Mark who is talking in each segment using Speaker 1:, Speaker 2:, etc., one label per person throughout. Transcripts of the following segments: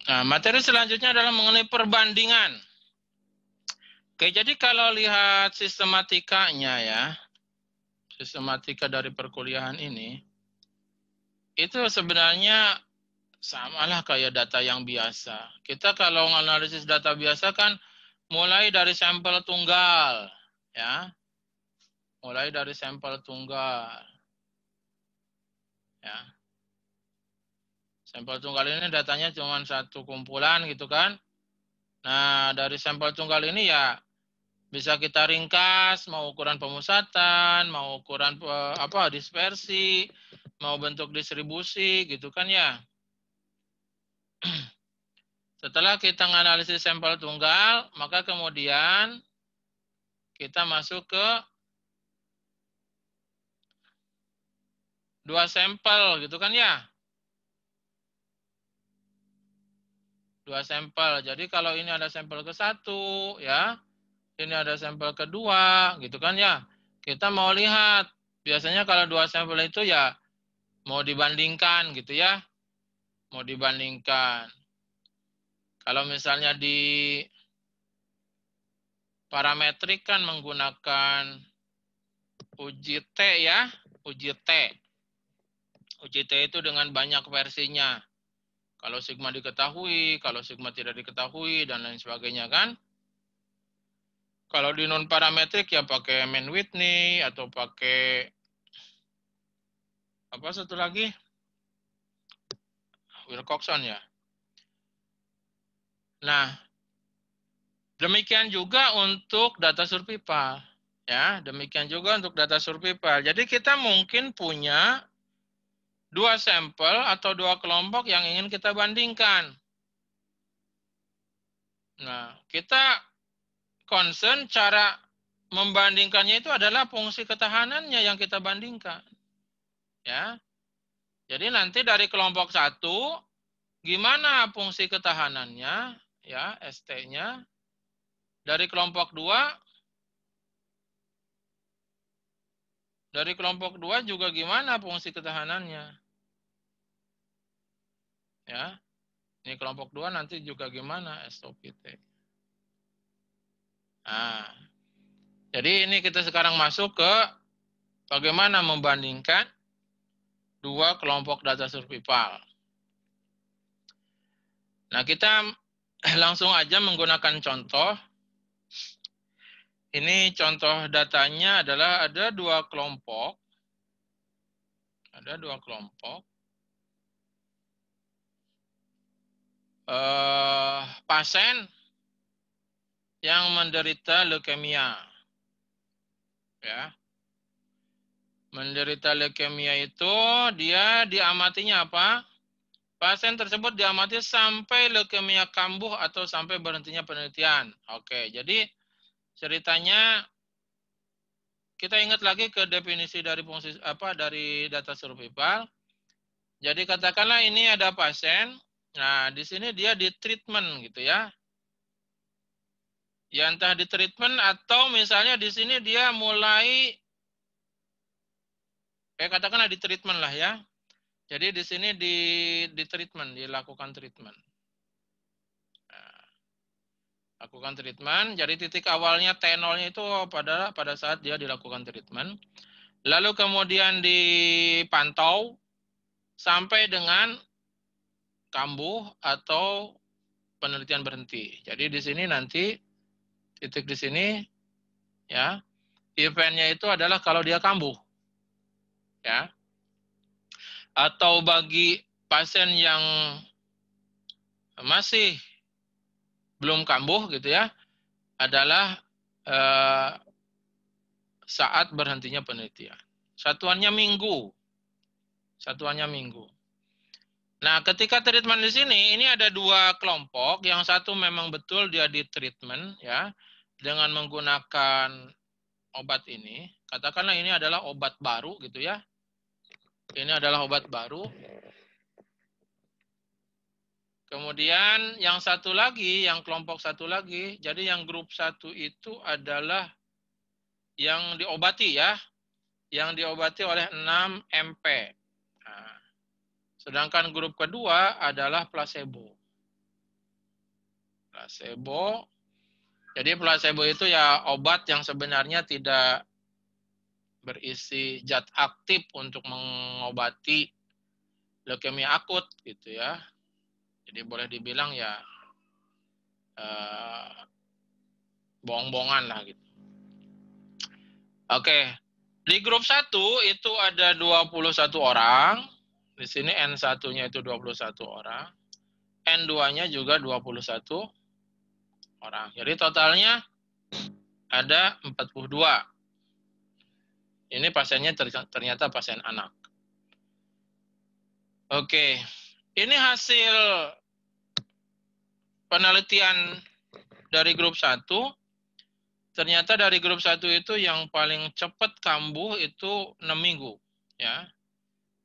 Speaker 1: Nah, materi selanjutnya adalah mengenai perbandingan. Oke, jadi kalau lihat sistematikanya ya, sistematika dari perkuliahan ini, itu sebenarnya samalah kayak data yang biasa. Kita kalau menganalisis data biasa kan mulai dari sampel tunggal, ya, mulai dari sampel tunggal, ya. Sampel tunggal ini datanya cuma satu kumpulan gitu kan. Nah, dari sampel tunggal ini ya bisa kita ringkas, mau ukuran pemusatan, mau ukuran dispersi, mau bentuk distribusi gitu kan ya. Setelah kita menganalisis sampel tunggal, maka kemudian kita masuk ke dua sampel gitu kan ya. Dua sampel. Jadi kalau ini ada sampel ke-1 ya, ini ada sampel kedua gitu kan ya. Kita mau lihat biasanya kalau dua sampel itu ya mau dibandingkan gitu ya. Mau dibandingkan. Kalau misalnya di parametrik kan menggunakan uji T ya, uji T. Uji T itu dengan banyak versinya. Kalau sigma diketahui, kalau sigma tidak diketahui, dan lain sebagainya kan. Kalau di non parametrik ya pakai Mann-Whitney atau pakai apa satu lagi? Wilcoxon ya. Nah, demikian juga untuk data survival. Ya, demikian juga untuk data survival. Jadi kita mungkin punya dua sampel atau dua kelompok yang ingin kita bandingkan. Nah, kita concern cara membandingkannya itu adalah fungsi ketahanannya yang kita bandingkan. Ya. Jadi nanti dari kelompok 1 gimana fungsi ketahanannya ya, ST-nya. Dari kelompok 2 juga gimana fungsi ketahanannya. Ya. Ini kelompok 2 nanti juga gimana SOPT. Nah, jadi ini kita sekarang masuk ke bagaimana membandingkan dua kelompok data survival. Nah, kita langsung aja menggunakan contoh. Ini contoh datanya adalah ada dua kelompok. Ada dua kelompok. Pasien yang menderita leukemia. Ya. Menderita leukemia itu dia diamatinya apa? Pasien tersebut diamati sampai leukemia kambuh atau sampai berhentinya penelitian. Oke, jadi ceritanya kita ingat lagi ke definisi dari fungsi dari data survival. Jadi katakanlah ini ada pasien. Nah, di sini dia di treatment gitu ya. Ya entah di treatment atau misalnya di sini dia mulai katakanlah di treatment lah ya. Jadi di sini di treatment, dilakukan treatment. Nah, lakukan treatment. Jadi titik awalnya T0-nya itu pada saat dia dilakukan treatment. Lalu kemudian dipantau sampai dengan kambuh atau penelitian berhenti. Jadi di sini nanti titik di sini ya, eventnya itu adalah kalau dia kambuh. Ya. Atau bagi pasien yang masih belum kambuh gitu ya, adalah saat berhentinya penelitian. Satuannya minggu. Satuannya minggu. Nah, ketika treatment di sini, ini ada dua kelompok. Yang satu memang betul dia di treatment ya, dengan menggunakan obat ini. Katakanlah ini adalah obat baru gitu ya. Ini adalah obat baru. Kemudian yang satu lagi, yang kelompok satu lagi, jadi yang grup 1 itu adalah yang diobati ya, yang diobati oleh 6 MP. Nah, sedangkan grup kedua adalah placebo. Placebo. Jadi placebo itu ya obat yang sebenarnya tidak berisi zat aktif untuk mengobati leukemia akut gitu ya. Jadi boleh dibilang ya bohong-bohongan lah gitu. Oke. Di grup 1 itu ada 21 orang. Di sini N1-nya itu 21 orang. N2-nya juga 21 orang. Jadi totalnya ada 42. Ini pasiennya ternyata pasien anak. Oke. Ini hasil penelitian dari grup 1. Ternyata dari grup 1 itu yang paling cepat kambuh itu 6 minggu. Ya.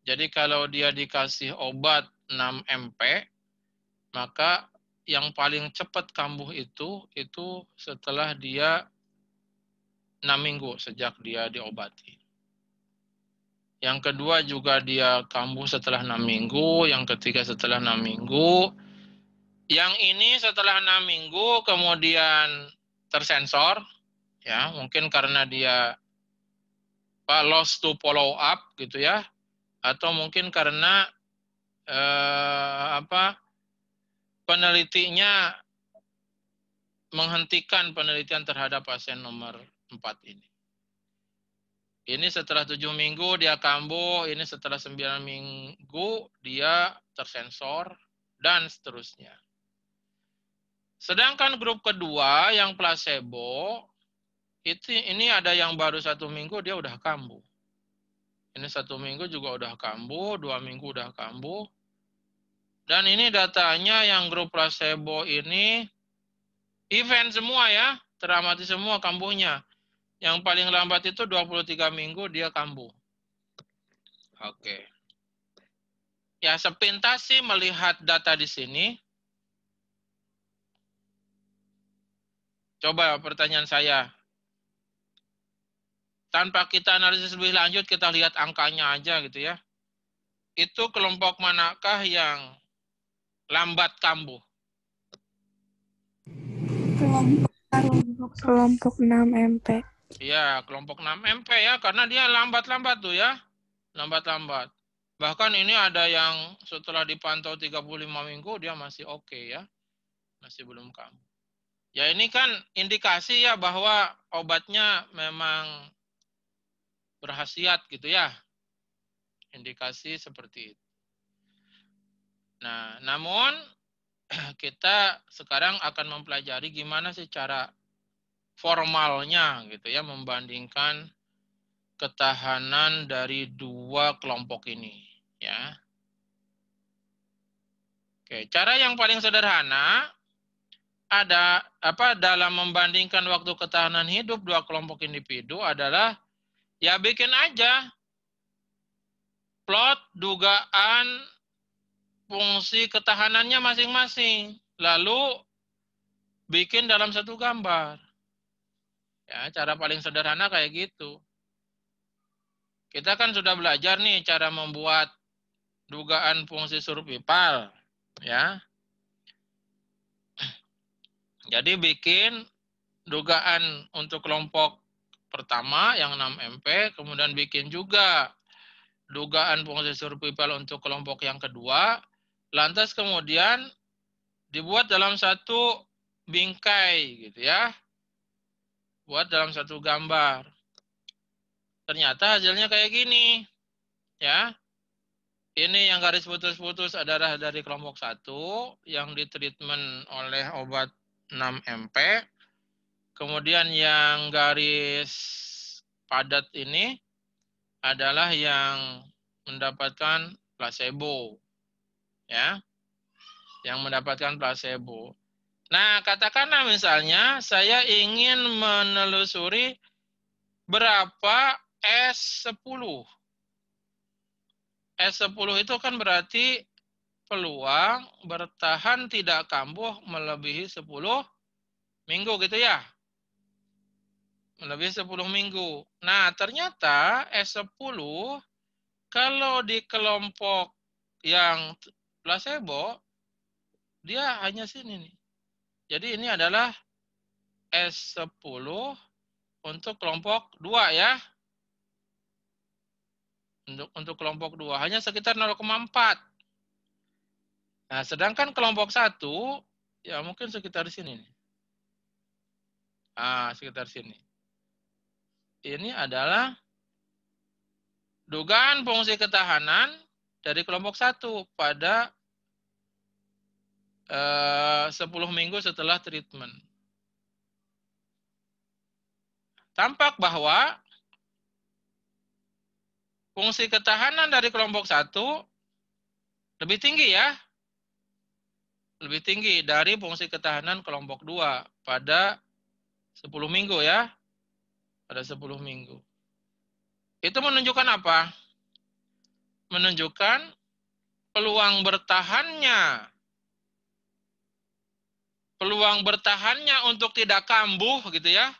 Speaker 1: Jadi kalau dia dikasih obat 6 MP, maka yang paling cepat kambuh itu setelah dia 6 minggu sejak dia diobati. Yang kedua juga dia kambuh setelah 6 minggu, yang ketiga setelah 6 minggu. Yang ini setelah 6 minggu kemudian tersensor, ya mungkin karena dia lost to follow up gitu ya, atau mungkin karena penelitinya menghentikan penelitian terhadap pasien nomor 4 ini. Ini setelah 7 minggu dia kambuh, ini setelah 9 minggu dia tersensor, dan seterusnya. Sedangkan grup kedua yang placebo, ini ada yang baru 1 minggu dia udah kambuh. Ini 1 minggu juga udah kambuh, 2 minggu udah kambuh. Dan ini datanya yang grup placebo ini event semua ya, teramati semua kambuhnya. Yang paling lambat itu 23 minggu dia kambuh. Oke. Ya sepintas sih melihat data di sini. Coba pertanyaan saya. Tanpa kita analisis lebih lanjut, kita lihat angkanya aja gitu ya. Itu kelompok manakah yang lambat kambuh?
Speaker 2: Kelompok 6 MP.
Speaker 1: Iya, kelompok 6 MP ya, karena dia lambat-lambat tuh ya. Lambat-lambat. Bahkan ini ada yang setelah dipantau 35 minggu, dia masih oke ya. Masih belum kambuh. Ya ini kan indikasi ya bahwa obatnya memang berkhasiat gitu ya. Indikasi seperti itu. Nah, namun kita sekarang akan mempelajari gimana sih cara formalnya gitu ya membandingkan ketahanan dari dua kelompok ini ya. Oke, cara yang paling sederhana ada dalam membandingkan waktu ketahanan hidup dua kelompok individu adalah ya bikin aja plot dugaan fungsi ketahanannya masing-masing. Lalu bikin dalam satu gambar. Ya, cara paling sederhana kayak gitu. Kita kan sudah belajar nih cara membuat dugaan fungsi survival, ya. Jadi bikin dugaan untuk kelompok pertama yang 6 MP, kemudian bikin juga dugaan fungsi survival untuk kelompok yang kedua, lantas kemudian dibuat dalam satu bingkai gitu ya. Buat dalam satu gambar. Ternyata hasilnya kayak gini. Ya. Ini yang garis putus-putus adalah dari kelompok 1 yang ditreatment oleh obat 6 MP. Kemudian yang garis padat ini adalah yang mendapatkan placebo. Ya. Yang mendapatkan placebo. Nah, katakanlah misalnya saya ingin menelusuri berapa S10. S10 itu kan berarti peluang bertahan tidak kambuh melebihi 10 minggu gitu ya. Melebihi 10 minggu. Nah, ternyata S10 kalau di kelompok yang placebo dia hanya sini nih. Jadi ini adalah S10 untuk kelompok 2 ya. Untuk kelompok 2 hanya sekitar 0,4. Nah, sedangkan kelompok 1 ya mungkin sekitar sini nih. Sekitar sini. Ini adalah dugaan fungsi ketahanan dari kelompok 1 pada 10 minggu setelah treatment. Tampak bahwa fungsi ketahanan dari kelompok 1 lebih tinggi ya. Lebih tinggi dari fungsi ketahanan kelompok 2 pada 10 minggu ya. Pada 10 minggu. Itu menunjukkan apa? Menunjukkan peluang bertahannya untuk tidak kambuh gitu ya.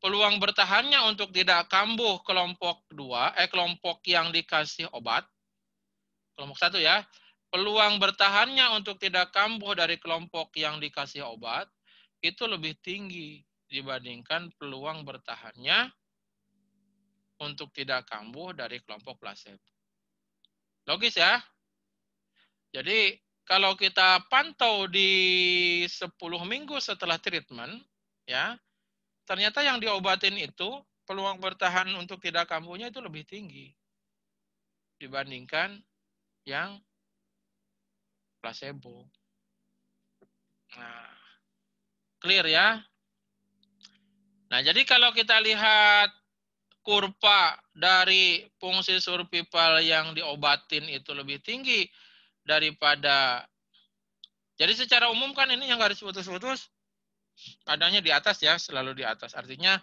Speaker 1: Peluang bertahannya untuk tidak kambuh kelompok 2, kelompok yang dikasih obat. Kelompok 1 ya. Peluang bertahannya untuk tidak kambuh dari kelompok yang dikasih obat itu lebih tinggi dibandingkan peluang bertahannya untuk tidak kambuh dari kelompok placebo. Logis ya? Jadi kalau kita pantau di 10 minggu setelah treatment, ya, ternyata yang diobatin itu peluang bertahan untuk tidak kambuhnya itu lebih tinggi dibandingkan yang placebo. Nah, clear ya? Nah, jadi kalau kita lihat kurva dari fungsi survival yang diobatin itu lebih tinggi daripada, jadi secara umum kan ini yang garis putus-putus adanya di atas ya, selalu di atas. Artinya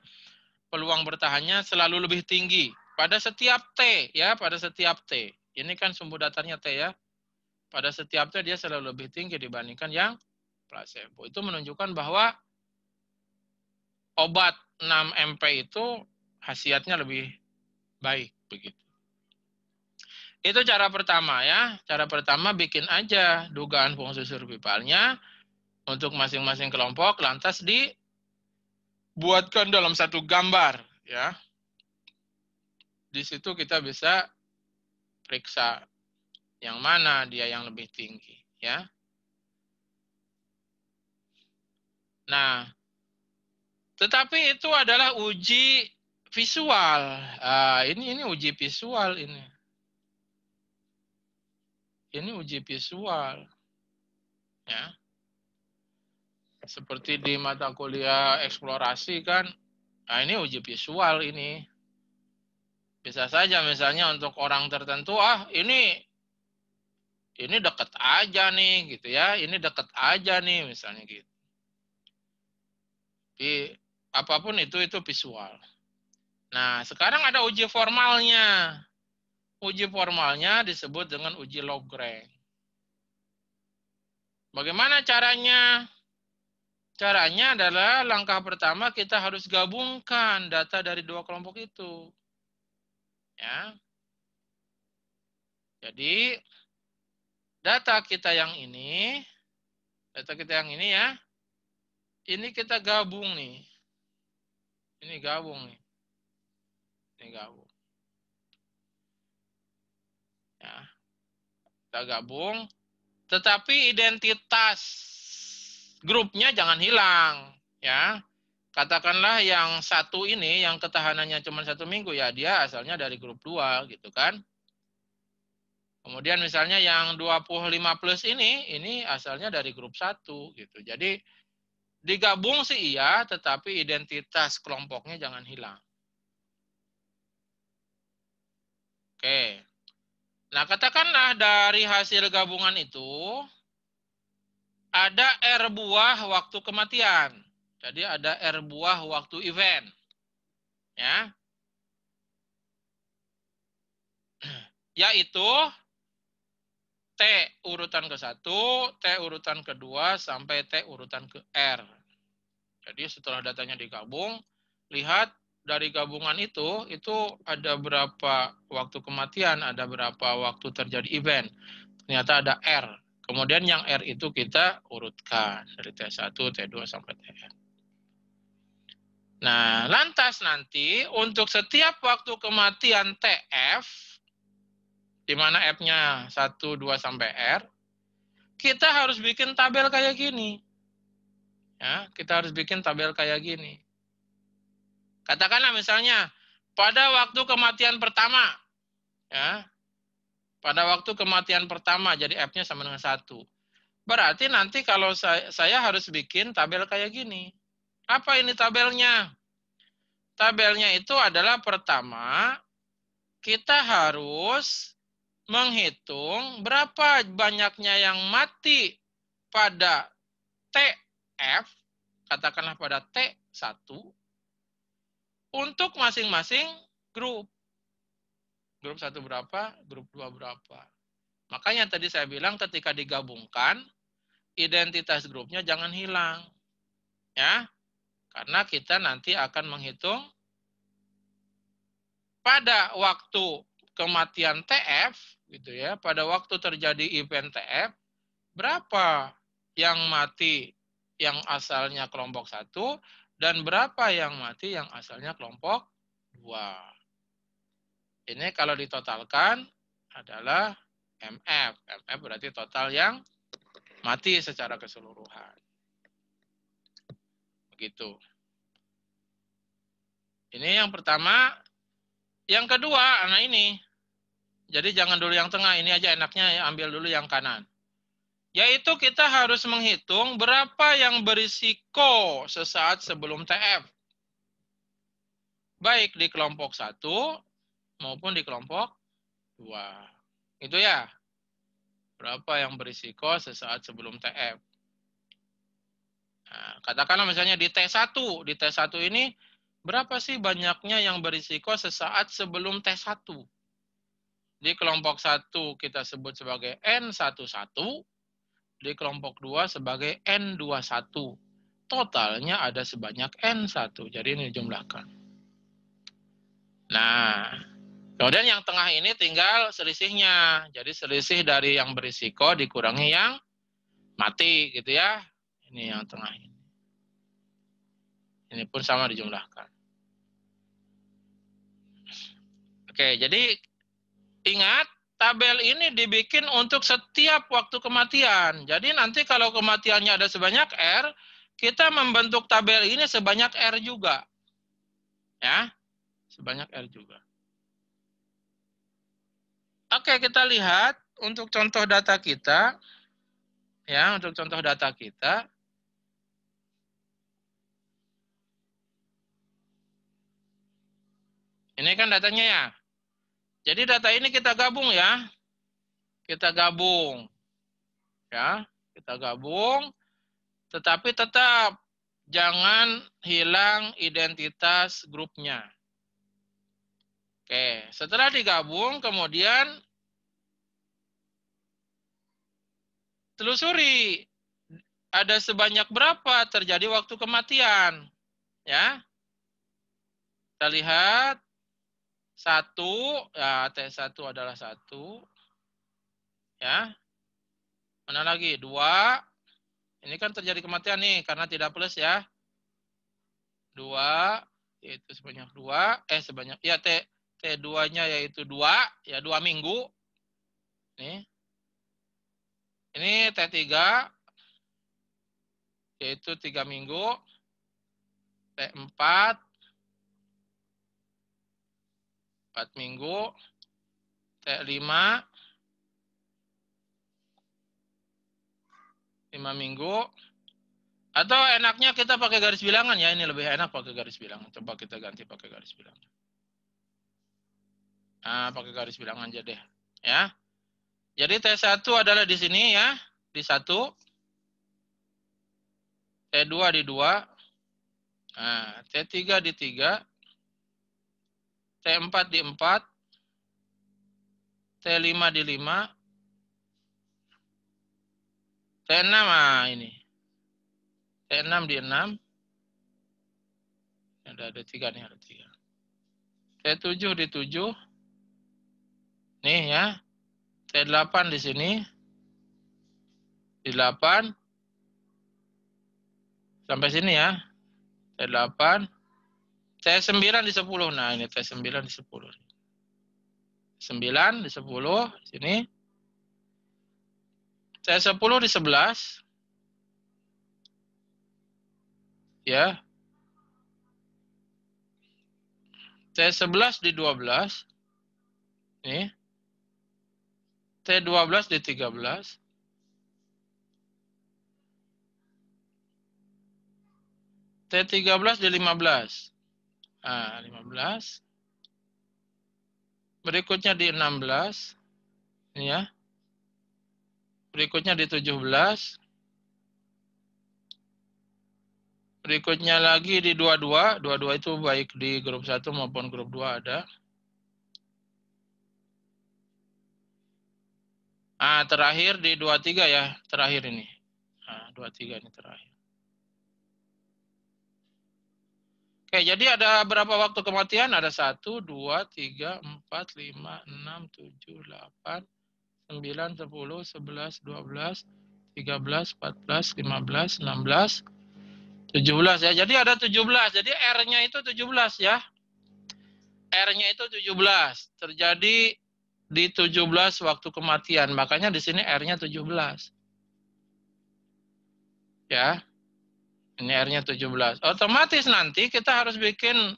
Speaker 1: peluang bertahannya selalu lebih tinggi pada setiap T ya, pada setiap T. Ini kan sumber datanya T ya. Pada setiap T dia selalu lebih tinggi dibandingkan yang placebo. Itu menunjukkan bahwa obat 6MP itu khasiatnya lebih baik begitu. Itu cara pertama ya. Cara pertama bikin aja dugaan fungsi survivalnya untuk masing-masing kelompok, lantas dibuatkan dalam satu gambar ya. Di situ kita bisa periksa yang mana dia yang lebih tinggi ya. Nah, tetapi itu adalah uji visual. Ini uji visual ini. Ini uji visual. Ya. Seperti di mata kuliah eksplorasi kan, nah ini uji visual ini. Bisa saja misalnya untuk orang tertentu, ini dekat aja nih gitu ya, ini dekat aja nih misalnya gitu. Jadi apapun itu visual. Nah, sekarang ada uji formalnya. Uji formalnya disebut dengan uji Lagrange. Bagaimana caranya? Caranya adalah langkah pertama kita harus gabungkan data dari dua kelompok itu. Ya. Jadi data kita yang ini ya, ini kita gabung nih. Ini gabung nih. Ini gabung. Ya. Kita gabung, tetapi identitas grupnya jangan hilang, ya. Katakanlah yang satu ini, yang ketahanannya cuma 1 minggu, ya dia asalnya dari grup 2, gitu kan. Kemudian misalnya yang 25 plus ini asalnya dari grup 1, gitu. Jadi digabung sih iya, tetapi identitas kelompoknya jangan hilang. Oke. Nah, katakanlah dari hasil gabungan itu ada R buah waktu kematian. Jadi ada R buah waktu event. Ya. Yaitu T urutan ke-1, T urutan ke-2, sampai T urutan ke R. Jadi setelah datanya digabung, lihat dari gabungan itu ada berapa waktu kematian, ada berapa waktu terjadi event. Ternyata ada R. Kemudian yang R itu kita urutkan dari T1, T2 sampai Tn. Nah, lantas nanti untuk setiap waktu kematian TF, di mana F-nya 1, 2, sampai R, kita harus bikin tabel kayak gini. Ya, kita harus bikin tabel kayak gini. Katakanlah misalnya, pada waktu kematian pertama, ya, pada waktu kematian pertama, jadi F-nya sama dengan 1. Berarti nanti kalau saya harus bikin tabel kayak gini. Apa ini tabelnya? Tabelnya itu adalah pertama, kita harus menghitung berapa banyaknya yang mati pada TF, katakanlah pada T1, untuk masing-masing grup. Grup 1 berapa, grup 2 berapa. Makanya tadi saya bilang ketika digabungkan, identitas grupnya jangan hilang. Ya, karena kita nanti akan menghitung pada waktu kematian TF, gitu ya, pada waktu terjadi event TF, berapa yang mati yang asalnya kelompok 1 dan berapa yang mati yang asalnya kelompok 2. Ini kalau ditotalkan adalah MF. MF berarti total yang mati secara keseluruhan. Begitu. Ini yang pertama. Yang kedua, nah ini. Jadi jangan dulu yang tengah, ini aja enaknya ambil dulu yang kanan. Yaitu kita harus menghitung berapa yang berisiko sesaat sebelum TF. Baik di kelompok 1 maupun di kelompok 2. Itu ya. Berapa yang berisiko sesaat sebelum TF. Nah, katakanlah misalnya di T1. Di T1 ini berapa sih banyaknya yang berisiko sesaat sebelum T1? Di kelompok 1 kita sebut sebagai N11, di kelompok 2 sebagai N21. Totalnya ada sebanyak N1, jadi ini jumlahkan. Nah, kemudian yang tengah ini tinggal selisihnya. Jadi selisih dari yang berisiko dikurangi yang mati, gitu ya. Ini yang tengah ini. Ini pun sama dijumlahkan. Oke, jadi ingat, tabel ini dibikin untuk setiap waktu kematian. Jadi nanti kalau kematiannya ada sebanyak R, kita membentuk tabel ini sebanyak R juga. Ya, sebanyak R juga. Oke, kita lihat untuk contoh data kita. Ya, untuk contoh data kita. Ini kan datanya ya. Jadi data ini kita gabung ya. Kita gabung. Ya, kita gabung. Tetapi tetap jangan hilang identitas grupnya. Oke, setelah digabung kemudian telusuri ada sebanyak berapa terjadi waktu kematian. Ya. Kita lihat 1, ya T1 adalah 1. Ya. Mana lagi? 2. Ini kan terjadi kematian nih karena tidak plus ya. 2 yaitu sebanyak 2, sebanyak ya T2-nya yaitu 2, ya 2 minggu. Nih. Ini T3 yaitu 3 minggu. T4 4 minggu. T5 5 minggu. Atau enaknya kita pakai garis bilangan ya, ini lebih enak pakai garis bilangan. Coba kita ganti pakai garis bilangan. Nah, pakai garis bilangan aja deh, ya. Jadi T1 adalah di sini ya, di 1. T2 di 2. Nah, T3 di 3. T4 di 4. T5 di 5. T6 nah ini. T6 di 6. Ada 3 nih, ada 3. T7 di 7. Nih ya. T8 di sini. Di 8 sampai sini ya. T8, T9 di 10. Nah, ini T9 di 10. 9 di 10 sini. T10 di 11. Ya. T11 di 12. Nih. T12 di 13. T13 di 15. Nah, 15. Berikutnya di 16. Ini ya. Berikutnya di 17. Berikutnya lagi di 22. 22 itu baik di grup 1 maupun grup 2 ada. Nah, terakhir di 23 ya. Terakhir ini. Nah, 23 ini terakhir. Oke, jadi ada berapa waktu kematian? Ada 1, 2, 3, 4, 5, 6, 7, 8, 9, 10, 11, 12, 13, 14, 15, 16, 17 ya. Jadi ada 17. Jadi R-nya itu 17 ya. R-nya itu 17. Terjadi di 17 waktu kematian. Makanya di sini R-nya 17. Ya. Ini R-nya 17. Otomatis nanti kita harus bikin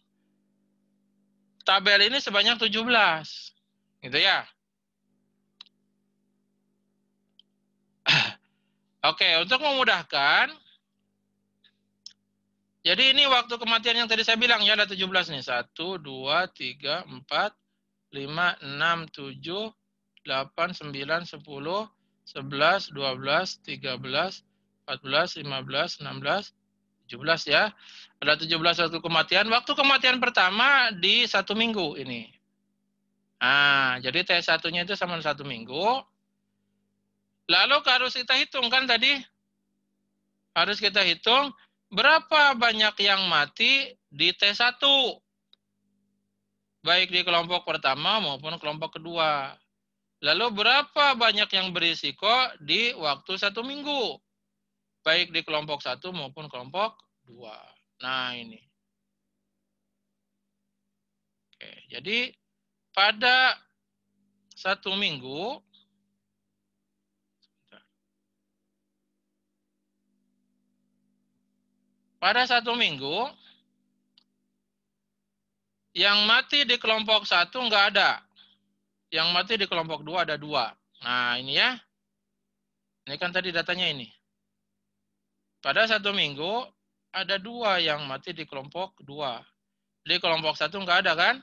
Speaker 1: tabel ini sebanyak 17. Gitu ya. Oke, untuk memudahkan, jadi ini waktu kematian yang tadi saya bilang ya, ada 17 nih. 1, 2, 3, 4, 5, 6, 7, 8, 9, 10, 11, 12, 13, 14, 15, 16, 17 ya. Ada 17 waktu kematian. Waktu kematian pertama di 1 minggu ini. Nah, jadi T1-nya itu sama 1 minggu. Lalu harus kita hitung kan tadi. Harus kita hitung berapa banyak yang mati di T1. Baik di kelompok pertama maupun kelompok kedua. Lalu berapa banyak yang berisiko di waktu 1 minggu. Baik di kelompok 1 maupun kelompok 2. Nah ini. Oke, jadi pada 1 minggu, yang mati di kelompok 1 nggak ada. Yang mati di kelompok 2 ada 2. Nah ini ya. Ini kan tadi datanya ini. Pada 1 minggu ada 2 yang mati di kelompok 2. Di kelompok 1 nggak ada kan?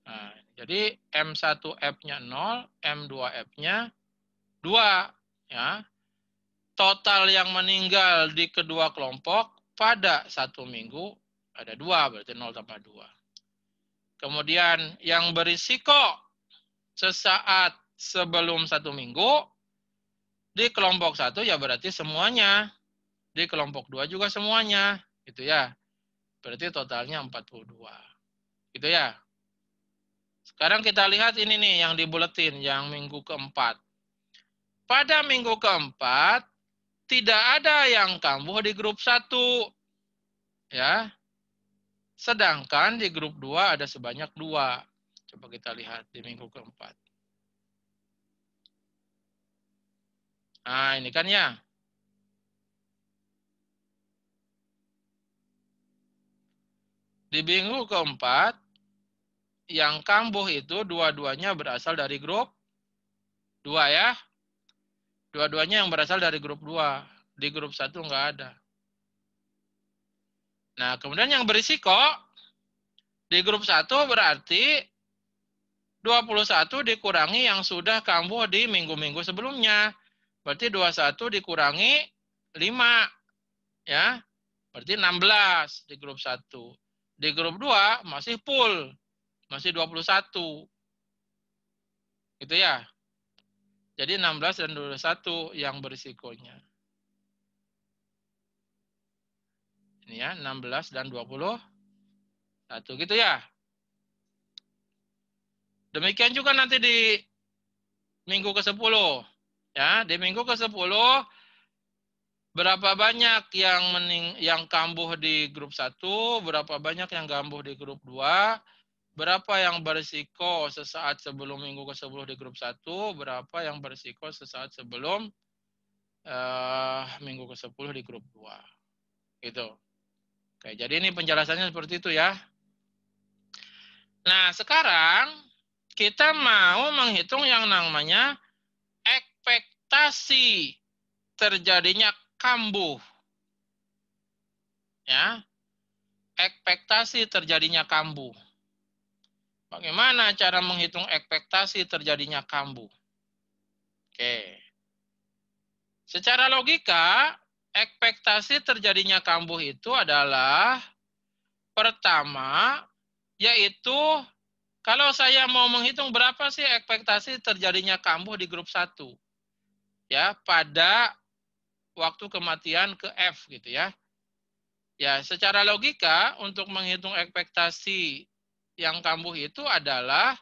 Speaker 1: Nah, jadi M1F-nya 0, M2F-nya 2. Ya. Total yang meninggal di kedua kelompok pada 1 minggu ada 2, berarti 0 tambah 2. Kemudian yang berisiko sesaat sebelum 1 minggu, di kelompok 1 ya berarti semuanya. Di kelompok 2 juga semuanya. Gitu ya. Berarti totalnya 42. Gitu ya. Sekarang kita lihat ini nih yang di buletin, yang minggu keempat. Pada minggu keempat, tidak ada yang kambuh di grup 1. Ya. Sedangkan di grup 2 ada sebanyak 2. Coba kita lihat di minggu keempat. Nah, ini kan ya. Di minggu keempat, yang kambuh itu dua-duanya berasal dari grup 2 ya. Dua-duanya yang berasal dari grup 2. Di grup 1 nggak ada. Nah, kemudian yang berisiko di grup 1 berarti 21 dikurangi yang sudah kambuh di minggu-minggu sebelumnya. Berarti 21 dikurangi 5. Ya. Berarti 16 di grup 1. Di grup 2 masih full. Masih 21. Gitu ya. Jadi 16 dan 21 yang berisikonya. Ini ya, 16 dan 21. Gitu ya. Demikian juga nanti di minggu ke-10. Ya, di minggu ke-10 berapa banyak yang kambuh di grup 1, berapa banyak yang kambuh di grup 2, berapa yang berisiko sesaat sebelum minggu ke-10 di grup 1, berapa yang berisiko sesaat sebelum minggu ke-10 di grup 2. Gitu. Oke, jadi ini penjelasannya seperti itu ya. Nah, sekarang kita mau menghitung yang namanya ekspektasi terjadinya kambuh. Ya, ekspektasi terjadinya kambuh. Bagaimana cara menghitung ekspektasi terjadinya kambuh? Oke. Secara logika, ekspektasi terjadinya kambuh itu adalah pertama, yaitu kalau saya mau menghitung berapa sih ekspektasi terjadinya kambuh di grup 1. Ya, pada waktu kematian ke F gitu ya. Ya, secara logika untuk menghitung ekspektasi yang kambuh itu adalah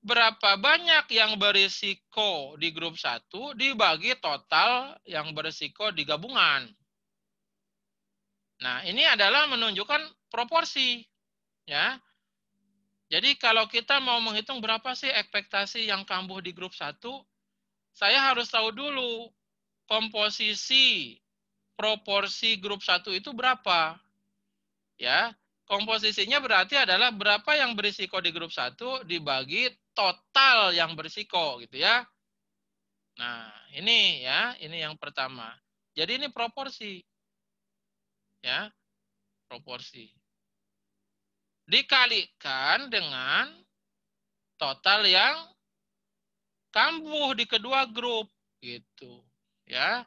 Speaker 1: berapa banyak yang berisiko di grup 1 dibagi total yang berisiko di gabungan. Nah, ini adalah menunjukkan proporsi. Ya. Jadi kalau kita mau menghitung berapa sih ekspektasi yang kambuh di grup 1, saya harus tahu dulu komposisi proporsi grup 1 itu berapa. Ya, komposisinya berarti adalah berapa yang berisiko di grup 1 dibagi total yang berisiko gitu ya. Nah, ini ya, ini yang pertama. Jadi ini proporsi. Ya, proporsi. Dikalikan dengan total yang kambuh di kedua grup gitu. Ya.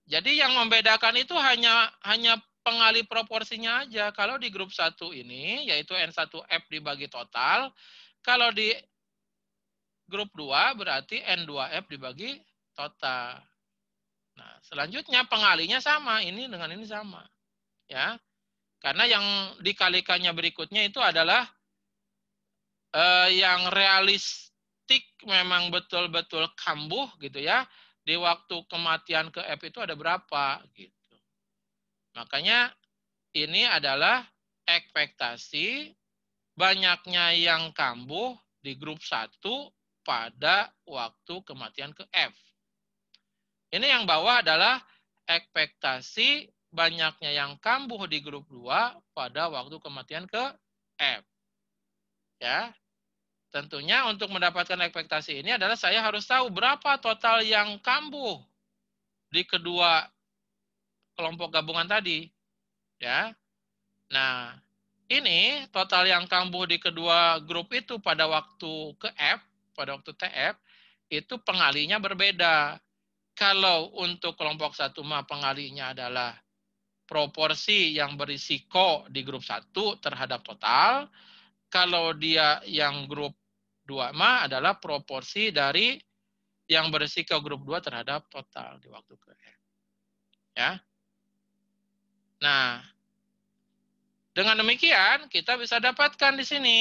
Speaker 1: Jadi yang membedakan itu hanya pengali proporsinya aja. Kalau di grup 1 ini yaitu N1F dibagi total, kalau di grup 2 berarti N2F dibagi total. Nah, selanjutnya pengalinya sama, ini dengan ini sama. Ya. Karena yang dikalikannya berikutnya itu adalah yang realistik memang betul-betul kambuh gitu ya. Di waktu kematian ke F itu ada berapa gitu. Makanya ini adalah ekspektasi banyaknya yang kambuh di grup 1 pada waktu kematian ke F. Ini yang bawah adalah ekspektasi banyaknya yang kambuh di grup 2 pada waktu kematian ke F. Ya. Tentunya untuk mendapatkan ekspektasi ini adalah saya harus tahu berapa total yang kambuh di kedua kelompok gabungan tadi. Ya. Nah, ini total yang kambuh di kedua grup itu pada waktu ke F, pada waktu TF, itu pengalinya berbeda. Kalau untuk kelompok 1 mah pengalinya adalah proporsi yang berisiko di grup 1 terhadap total. Kalau dia yang grup 2 mah adalah proporsi dari yang berisiko grup 2 terhadap total di waktu ke F. Ya. Nah, dengan demikian kita bisa dapatkan di sini.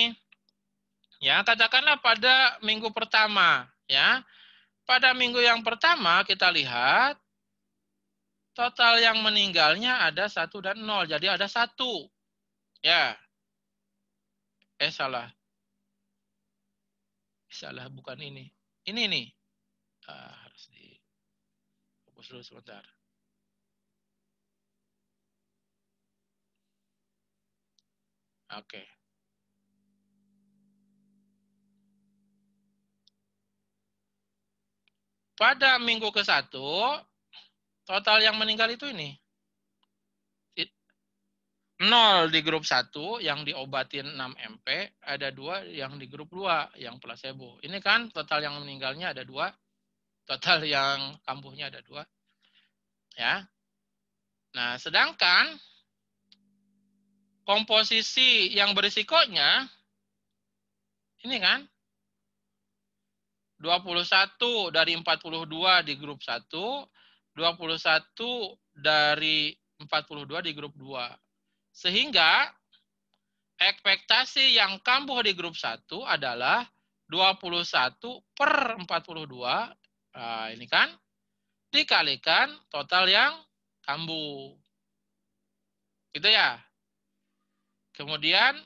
Speaker 1: Ya, katakanlah pada minggu pertama, ya. Pada minggu yang pertama kita lihat total yang meninggalnya ada 1 dan 0. Jadi ada 1. Ya. Salah. Salah, bukan ini. Ini nih. Harus di fokus dulu sebentar. Oke. Pada minggu ke-1, total yang meninggal itu ini. 0 di grup 1 yang diobatin 6 MP, ada 2 yang di grup 2 yang placebo. Ini kan total yang meninggalnya ada 2, total yang kambuhnya ada 2. Ya. Nah, sedangkan komposisi yang berisikonya ini kan 21 dari 42 di grup 1, 21 dari 42 di grup 2. Sehingga ekspektasi yang kambuh di grup 1 adalah 21 per 42, nah, ini kan, dikalikan total yang kambuh. Gitu ya. Kemudian,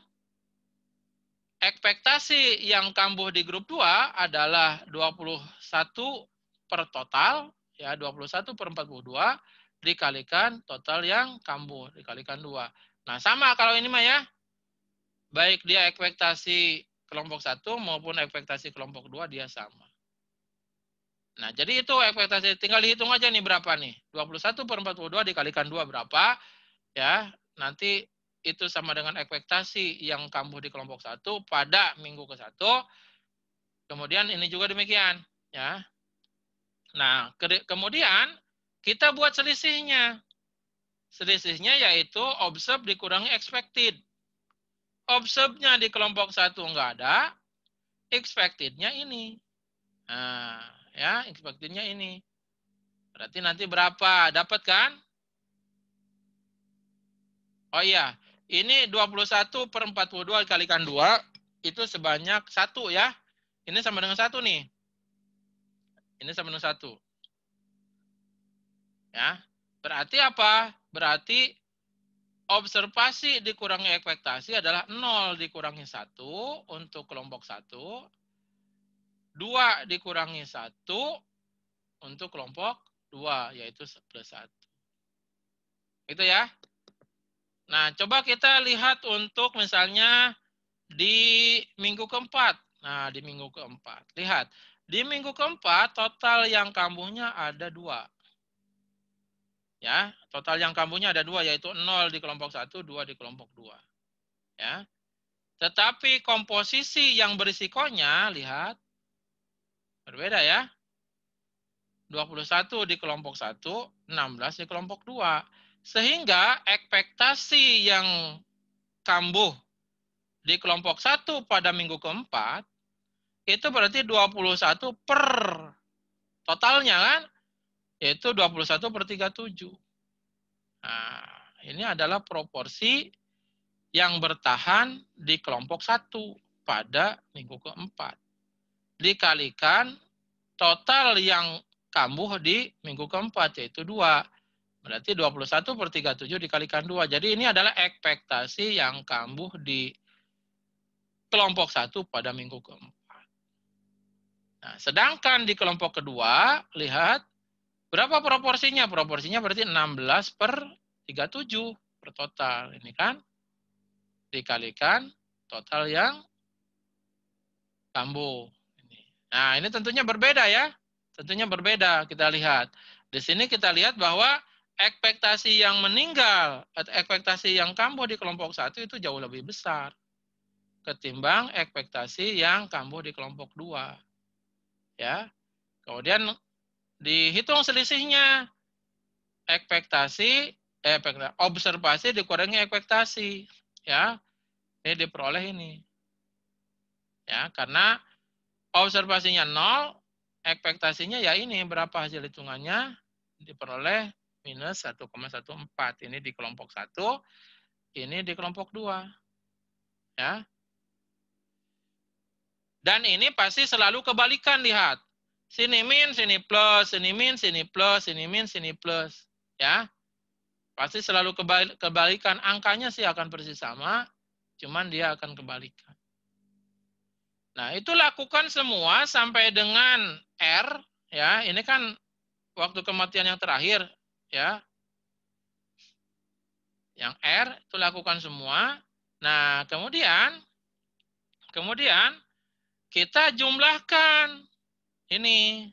Speaker 1: ekspektasi yang kambuh di grup 2 adalah 21 per total, ya 21 per 42, dikalikan total yang kambuh, dikalikan 2. Nah, sama kalau ini mah ya, baik dia ekspektasi kelompok 1 maupun ekspektasi kelompok 2 dia sama. Nah, jadi itu ekspektasi. Tinggal dihitung aja nih berapa nih. 21 per 42 dikalikan 2 berapa. Ya, nanti itu sama dengan ekspektasi yang kambuh di kelompok 1 pada minggu ke-1. Kemudian ini juga demikian. Ya. Nah, kemudian kita buat selisihnya. Selisihnya yaitu observed dikurangi expected. Observed-nya di kelompok 1 enggak ada, expected-nya ini. Nah, ya, expected-nya ini. Berarti nanti berapa? Dapat kan? Oh iya, ini 21 per 42 dikalikan 2, itu sebanyak 1 ya. Ini sama dengan 1 nih. Ini sama dengan 1. Ya. Berarti apa? Berarti observasi dikurangi ekspektasi adalah 0 dikurangi 1 untuk kelompok 1. 2 dikurangi 1 untuk kelompok 2, yaitu plus 1. Itu ya. Nah, coba kita lihat untuk misalnya di minggu keempat. Nah, di minggu keempat. Lihat, di minggu keempat total yang kambuhnya ada 2. Ya, total yang kambuhnya ada 2, yaitu 0 di kelompok 1, 2 di kelompok 2. Ya. Tetapi komposisi yang berisikonya, lihat, berbeda ya. 21 di kelompok 1, 16 di kelompok 2. Sehingga ekspektasi yang kambuh di kelompok 1 pada minggu keempat, itu berarti 21 per totalnya kan, yaitu 21 per 37. Nah, ini adalah proporsi yang bertahan di kelompok 1 pada minggu keempat. Dikalikan total yang kambuh di minggu keempat, yaitu 2. Berarti 21 per 37 dikalikan 2. Jadi ini adalah ekspektasi yang kambuh di kelompok 1 pada minggu keempat. Nah, sedangkan di kelompok kedua, lihat, berapa proporsinya? Proporsinya berarti 16 per 37 per total. Ini kan dikalikan total yang kambuh. Nah, ini tentunya berbeda ya. Tentunya berbeda kita lihat. Di sini kita lihat bahwa ekspektasi yang meninggal atau ekspektasi yang kambuh di kelompok 1 itu jauh lebih besar ketimbang ekspektasi yang kambuh di kelompok 2. Ya. Kemudian dihitung selisihnya. Observasi dikurangi ekspektasi. Ya. Ini diperoleh ini. Ya, karena observasinya 0, ekspektasinya ya ini berapa hasil hitungannya diperoleh minus 1,14. Ini di kelompok 1, ini di kelompok 2. Ya. Dan ini pasti selalu kebalikan, lihat. Sini min, sini plus, sini min, sini plus, sini min, sini plus. Ya. Pasti selalu kebalikan. Angkanya sih akan persis sama, cuman dia akan kebalikan. Nah, itu lakukan semua sampai dengan R, ya. Ini kan waktu kematian yang terakhir, ya. Yang R itu lakukan semua. Nah, kemudian kita jumlahkan ini.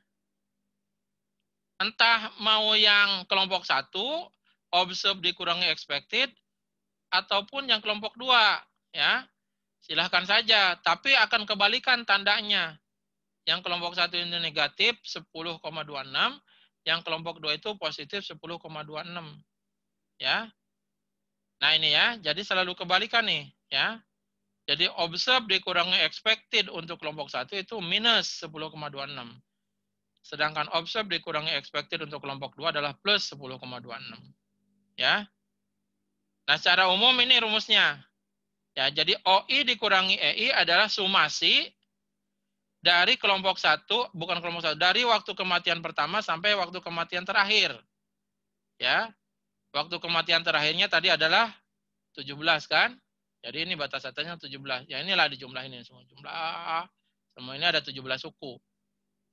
Speaker 1: Entah mau yang kelompok 1, observed dikurangi expected, ataupun yang kelompok 2, ya. Silahkan saja, tapi akan kebalikan tandanya. Yang kelompok 1 ini negatif 10,26, yang kelompok 2 itu positif 10,26. Ya. Nah, ini ya, jadi selalu kebalikan nih, ya. Jadi observed dikurangi expected untuk kelompok 1 itu minus 10,26. Sedangkan observed dikurangi expected untuk kelompok 2 adalah plus 10,26. Ya. Nah, secara umum ini rumusnya. Ya, jadi OI dikurangi EI adalah sumasi dari kelompok 1, bukan kelompok 1, dari waktu kematian pertama sampai waktu kematian terakhir. Ya. Waktu kematian terakhirnya tadi adalah 17 kan? Jadi ini batas atasnya 17. Ya inilah dijumlahin ini semua. Jumlah semua ini ada 17 suku.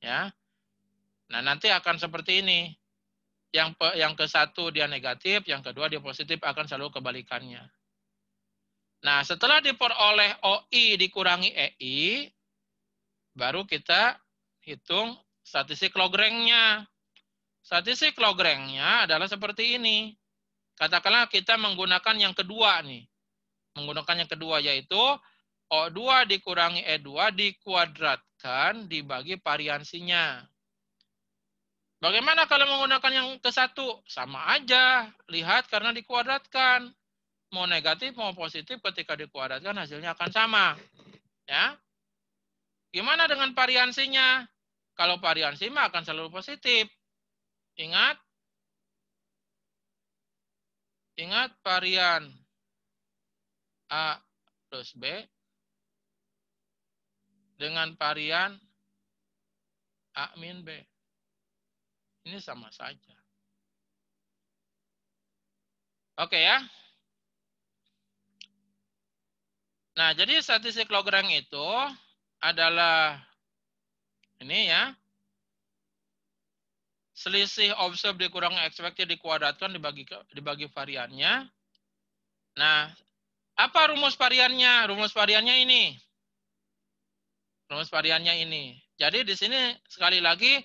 Speaker 1: Ya. Nah, nanti akan seperti ini. Yang ke satu dia negatif, yang kedua dia positif, akan selalu kebalikannya. Nah, setelah diperoleh OI dikurangi EI, baru kita hitung statistik log-ranknya. Statistik log-ranknya adalah seperti ini. Katakanlah kita menggunakan yang kedua nih. Menggunakan yang kedua yaitu O2 dikurangi E2 dikuadratkan dibagi variansinya. Bagaimana kalau menggunakan yang ke satu? Sama aja. Lihat karena dikuadratkan. Mau negatif, mau positif, ketika dikuadratkan hasilnya akan sama. Ya. Gimana dengan variansinya? Kalau variansi mah akan selalu positif. Ingat varian A plus B dengan varian A min B. Ini sama saja. Oke ya. Nah, jadi statistik log-rank itu adalah ini ya. Selisih observe dikurangi expected dikuadratkan dibagi variannya. Nah, apa rumus variannya? Rumus variannya ini. Rumus variannya ini. Jadi di sini sekali lagi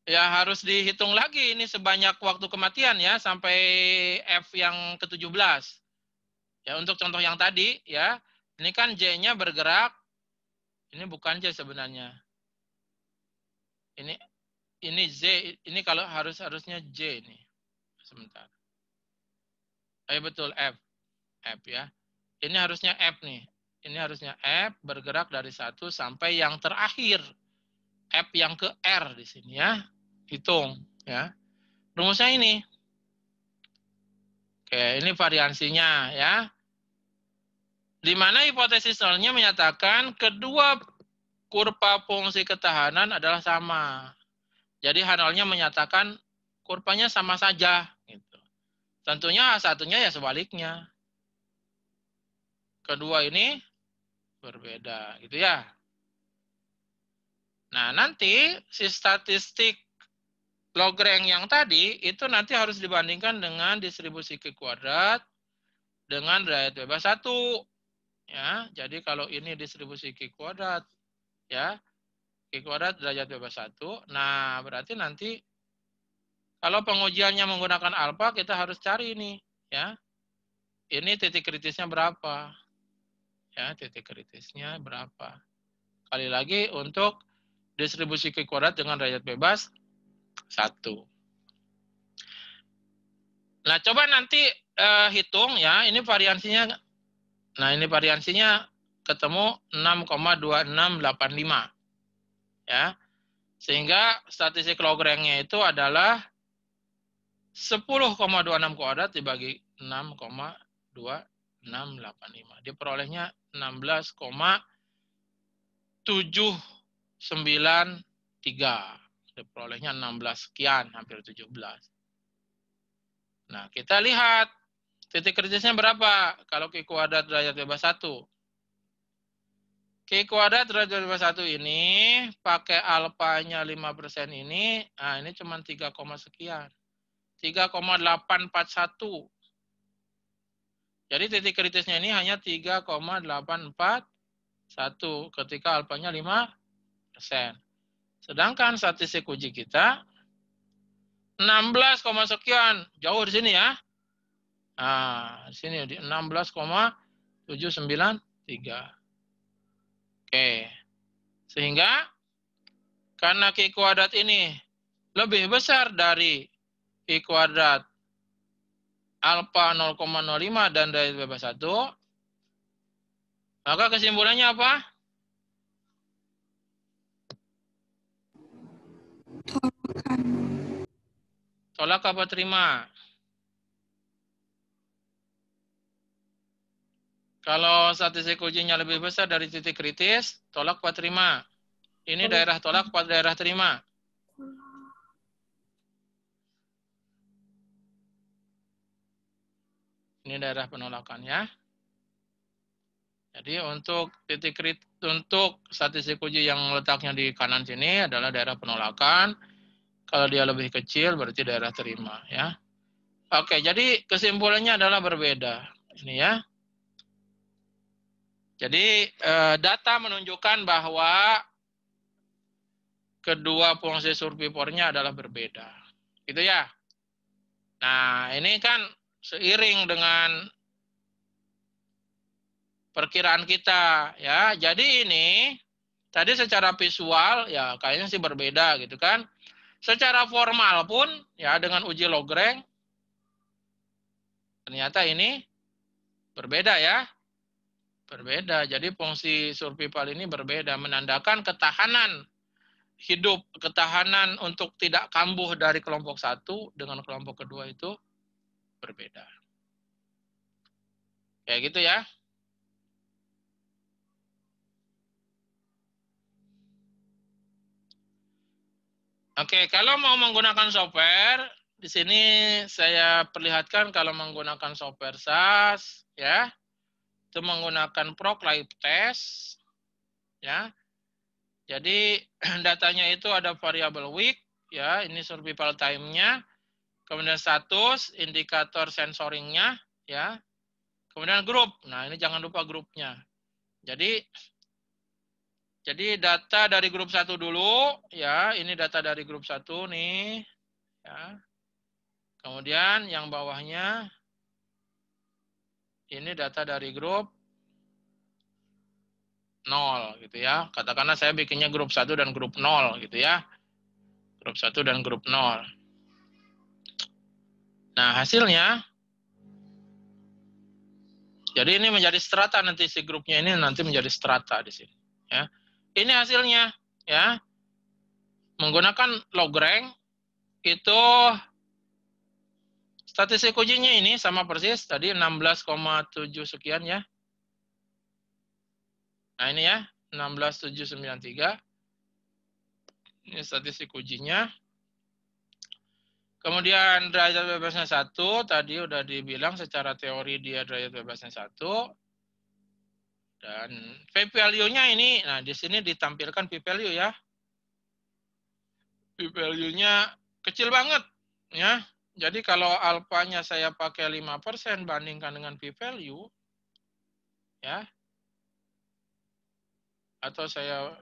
Speaker 1: ya harus dihitung lagi ini sebanyak waktu kematian ya sampai F yang ke-17. Ya, untuk contoh yang tadi ya, ini kan J-nya bergerak. Ini bukan J sebenarnya. Ini Z, ini kalau harusnya J ini. Sebentar. Betul F. F ya. Ini harusnya F nih. Ini harusnya F bergerak dari 1 sampai yang terakhir. F yang ke R di sini ya. Hitung ya. Rumusnya ini. Oke, ini variansinya ya. Di mana hipotesis nolnya menyatakan kedua kurva fungsi ketahanan adalah sama. Jadi H0-nya menyatakan kurvanya sama saja. Gitu. Tentunya H1-nya ya sebaliknya. Kedua ini berbeda. Gitu ya. Nah, nanti si statistik log-rank yang tadi itu nanti harus dibandingkan dengan distribusi Q kuadrat dengan derajat bebas 1. Ya, jadi kalau ini distribusi Q kuadrat ya, Q kuadrat derajat bebas 1. Nah, berarti nanti kalau pengujiannya menggunakan alfa kita harus cari ini ya. Ini titik kritisnya berapa? Ya, titik kritisnya berapa? Kali lagi untuk distribusi Q kuadrat dengan derajat bebas 1. Nah, coba nanti hitung ya, ini variansinya. Nah, ini variansinya ketemu 6,2685. Ya. Sehingga statistik log-ranknya itu adalah 10,26 kuadrat dibagi 6,2685. Diperolehnya 16,793. Diperolehnya 16 sekian, hampir 17. Nah, kita lihat titik kritisnya berapa kalau Q kuadrat derajat bebas 1. Q kuadrat derajat bebas 1 ini pakai alfanya 5% ini, nah ini cuma 3, sekian. 3,841. Jadi titik kritisnya ini hanya 3,841 ketika alfanya 5%. Sedangkan statistik uji kita 16, sekian, jauh di sini ya. Nah, di sini di 16,793. Oke. Sehingga karena Q kuadrat ini lebih besar dari Q kuadrat alfa 0,05 dan derajat bebas 1, maka kesimpulannya apa? Tolak apa terima? Kalau statistik ujinya lebih besar dari titik kritis, tolak apa terima? Ini daerah tolak apa daerah terima? Ini daerah penolakan ya. Jadi untuk untuk statistik uji yang letaknya di kanan sini adalah daerah penolakan. Kalau dia lebih kecil berarti daerah terima ya. Oke, jadi kesimpulannya adalah berbeda. Ini ya. Jadi data menunjukkan bahwa kedua fungsi survivornya adalah berbeda. Gitu ya. Nah, ini kan seiring dengan perkiraan kita ya. Jadi ini tadi secara visual ya kayaknya sih berbeda gitu kan. Secara formal pun ya dengan uji Lagrange ternyata ini berbeda ya. Berbeda. Jadi fungsi survival ini berbeda menandakan ketahanan hidup, ketahanan untuk tidak kambuh dari kelompok satu dengan kelompok kedua itu berbeda. Kayak gitu ya. Oke, kalau mau menggunakan software, di sini saya perlihatkan kalau menggunakan software SAS, ya, itu menggunakan Proc Live Test, ya. Jadi datanya itu ada variabel week, ya, ini survival time-nya, kemudian status, indikator sensoringnya, ya, kemudian grup. Nah, ini jangan lupa grupnya. Jadi data dari grup 1 dulu, ya, ini data dari grup 1 nih, ya. Kemudian yang bawahnya ini data dari grup 0 gitu ya. Katakanlah saya bikinnya grup 1 dan grup 0 gitu ya. Grup 1 dan grup 0. Nah, hasilnya jadi ini menjadi strata nanti si grupnya ini nanti menjadi strata di sini, ya. Ini hasilnya, ya. Menggunakan Lagrange itu statistik ujinya ini sama persis tadi 16,7 sekian ya. Nah, ini ya, 16,793. Ini statistik ujinya. Kemudian derajat bebasnya 1, tadi udah dibilang secara teori dia derajat bebasnya 1. Dan p-value-nya ini, nah di sini ditampilkan p-value ya. P-value-nya kecil banget ya. Jadi kalau alfanya saya pakai 5% bandingkan dengan p-value, ya, atau saya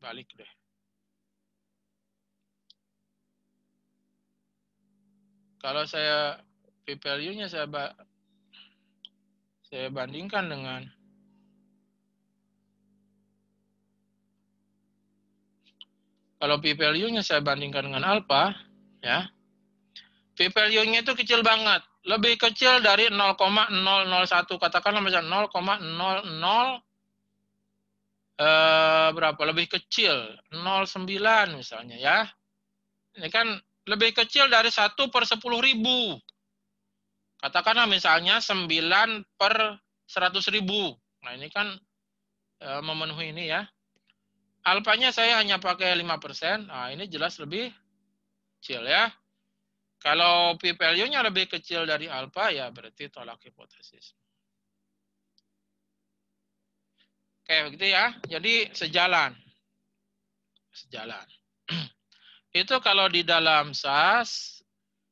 Speaker 1: balik deh. Kalau saya p-value-nya saya bandingkan dengan kalau p-value-nya saya bandingkan dengan alfa, ya, p-value-nya itu kecil banget. Lebih kecil dari 0,001. Katakanlah misalnya 0,00 berapa? Lebih kecil. 0,9 misalnya ya. Ini kan lebih kecil dari 1/10.000. Katakanlah misalnya 9/100.000. Nah ini kan memenuhi ini ya. Alfanya saya hanya pakai 5%. Nah ini jelas lebih kecil ya. Kalau p-value-nya lebih kecil dari alfa, ya berarti tolak hipotesis. Oke, begitu ya. Jadi sejalan. Sejalan. Itu kalau di dalam SAS.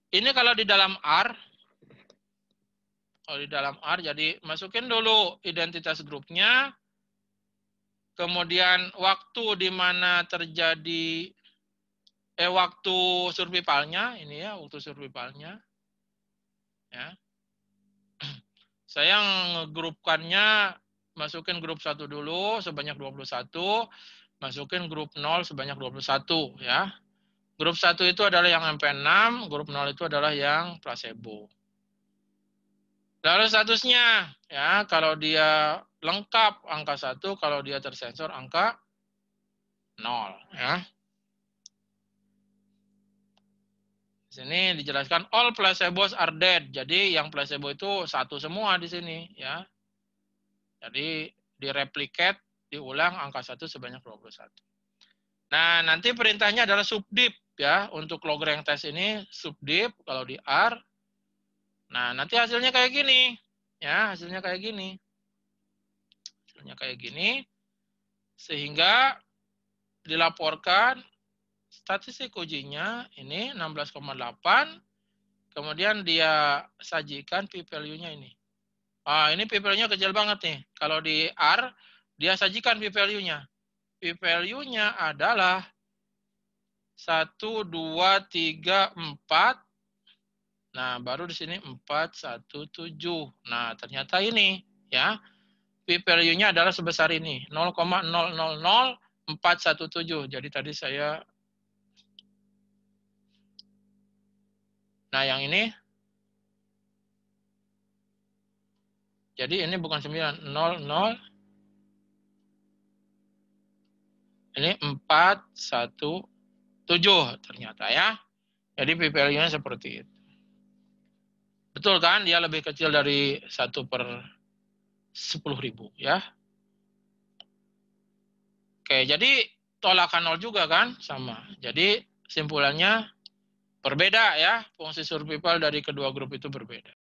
Speaker 1: Ini kalau di dalam R. Kalau di dalam R, jadi masukin dulu identitas grupnya. Kemudian waktu di mana terjadi, waktu survivalnya. Ini ya, waktu survivalnya. Ya. Saya ngegrupkannya, masukin grup 1 dulu sebanyak 21, masukin grup 0 sebanyak 21 ya. Grup 1 itu adalah yang MP6, grup 0 itu adalah yang placebo. Lalu statusnya ya, kalau dia lengkap angka 1, kalau dia tersensor angka 0 ya. Di sini dijelaskan all placebos are dead. Jadi yang placebo itu 1 semua di sini ya. Jadi direplicate, diulang angka 1 sebanyak 21. Nah, nanti perintahnya adalah subdiv ya. Untuk Lagrange test ini subdiv kalau di R. Nah, nanti hasilnya kayak gini. Ya, hasilnya kayak gini. Hasilnya kayak gini. Sehingga dilaporkan statistik ujinya ini 16,8. Kemudian dia sajikan p-value-nya ini. Ini p-value-nya kecil banget nih. Kalau di R, dia sajikan p-value-nya. P-value-nya adalah 1, 2, 3, 4. Nah, baru di sini 417. Nah, ternyata ini ya. P-value-nya adalah sebesar ini, 0,000417. Jadi tadi saya yang ini. Jadi ini bukan 9, 00. Ini 417 ternyata ya. Jadi p-value-nya seperti itu. Betul kan? Dia lebih kecil dari 1/10.000 ya. Oke, jadi tolakan 0 juga kan? Sama. Jadi simpulannya berbeda ya. Fungsi survival dari kedua grup itu berbeda.